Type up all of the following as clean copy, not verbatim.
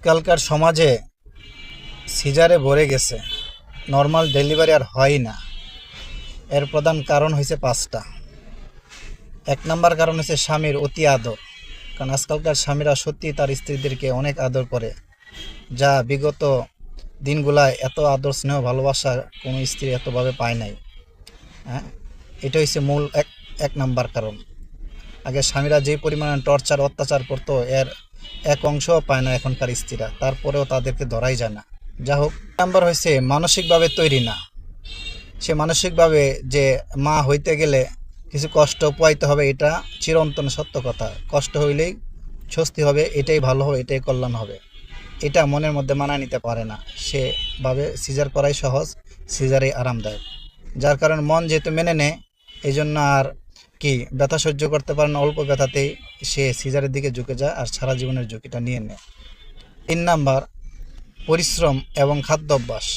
আজকালকার সমাজে সিজারে ভরে গেছে, নর্মাল ডেলিভারি আর হয় না। এর প্রধান কারণ হয়েছে 5টা। 1 নম্বর কারণ হচ্ছে স্বামীর অতি আদর। কারণ আজকালকার স্বামীরা সত্যি তার স্ত্রীদেরকে অনেক আদর করে, যা বিগত দিনগুলায় এত আদর স্নেহ ভালোবাসা কোনো স্ত্রী এতভাবে পায় নাই। হ্যাঁ, এটা হচ্ছে মূল এক নাম্বার কারণ। আগে স্বামীরা যে পরিমাণে টর্চার অত্যাচার করতো, এর এক অংশও পায় না এখনকার স্ত্রীরা, তারপরেও তাদেরকে ধরাই যায় না। যা হোক, নাম্বার হয়েছে মানসিকভাবে তৈরি না। সে মানসিকভাবে যে মা হইতে গেলে কিছু কষ্ট পোয়াইতে হবে, এটা চিরন্তন সত্য কথা। কষ্ট হইলেই স্বস্তি হবে, এটাই ভালো হবে, এটাই কল্যাণ হবে, এটা মনের মধ্যে মানায় নিতে পারে না। সে ভাবে সিজার করাই সহজ, সিজারই আরামদায়ক। যার কারণে মন যেহেতু মেনে নেয়, এই জন্য আর কি ব্যথা সহ্য করতে পারে না, অল্প ব্যথাতেই সে সিজারের দিকে ঝুঁকে যায় আর সারা জীবনের ঝুঁকিটা নিয়ে নেয়। 3 নম্বর, পরিশ্রম এবং খাদ্যাভ্যাস।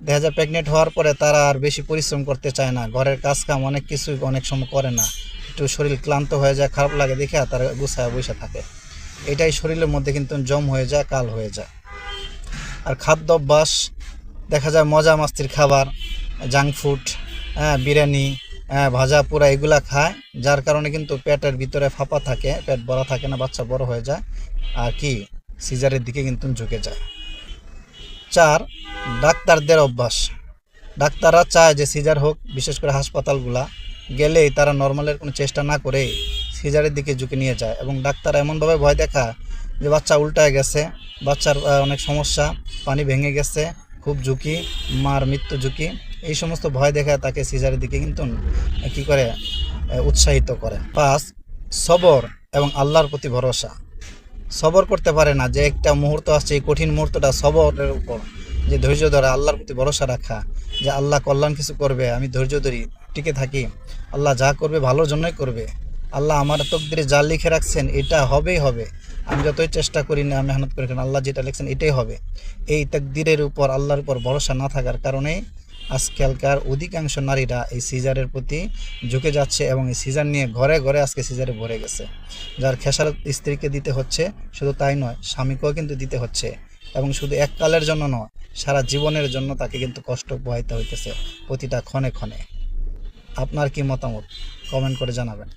দেখা যায় প্রেগনেন্ট হওয়ার পরে তারা আর বেশি পরিশ্রম করতে চায় না, ঘরের কাজকাম অনেক কিছু অনেক সময় করে না, একটু শরীর ক্লান্ত হয়ে যায়, খারাপ লাগে দেখে তারা গুছায় বসে থাকে। এটাই শরীরের মধ্যে কিন্তু জম হয়ে যায়, কাল হয়ে যায়। আর খাদ্যাভ্যাস দেখা যায় মজা মাস্তির খাবার, জাঙ্ক ফুড, বিরিয়ানি, ভাজা পোড়া এগুলা খায়, যার কারণে কিন্তু পেটের ভিতরে ফাঁপা থাকে, পেট ভরা থাকে না, বাচ্চা বড় হয়ে যায় আর কি সিজারের দিকে কিন্তু ঝুঁকে যায়। 4, ডাক্তারদের অভ্যাস। ডাক্তাররা চায় যে সিজার হোক, বিশেষ করে হাসপাতালগুলা গেলেই তারা নর্মালের কোনো চেষ্টা না করে সিজারের দিকে ঝুঁকে নিয়ে যায়, এবং ডাক্তার এমনভাবে ভয় দেখা যে বাচ্চা উল্টায় গেছে, বাচ্চার অনেক সমস্যা, পানি ভেঙে গেছে, খুব ঝুঁকি, মার মৃত্যু ঝুঁকি, এই সমস্ত ভয় দেখা তাকে সিজারের দিকে কিন্তু কী করে উৎসাহিত করে। 5, সবর এবং আল্লাহর প্রতি ভরসা। সবর করতে পারে না, যে একটা মুহূর্ত আসছে, এই কঠিন মুহূর্তটা সবরের উপর, যে ধৈর্য ধরা, আল্লাহর প্রতি ভরসা রাখা, যে আল্লাহ কল্যাণ কিছু করবে, আমি ধৈর্য ধরি, টিকে থাকি, আল্লাহ যা করবে ভালোর জন্যই করবে, আল্লাহ আমার তকদিরে যা লিখে রাখছেন এটা হবেই হবে, আমি যতই চেষ্টা করি না, মেহনত করি না, আল্লাহ যেটা লিখছেন এটাই হবে। এই তকদিরের উপর, আল্লাহর উপর ভরসা না থাকার কারণেই আজকালকার অধিকাংশ নারীরা এই সিজারের প্রতি ঝুঁকে যাচ্ছে, এবং এই সিজার নিয়ে ঘরে ঘরে আজকে সিজারে ভরে গেছে, যার খেসারত স্ত্রীকে দিতে হচ্ছে। শুধু তাই নয়, স্বামীকেও কিন্তু দিতে হচ্ছে, এবং শুধু এককালের জন্য নয়, সারা জীবনের জন্য তাকে কিন্তু কষ্ট পোহাইতে হইতেছে প্রতিটা ক্ষণে ক্ষণে। আপনার কি মতামত কমেন্ট করে জানাবেন।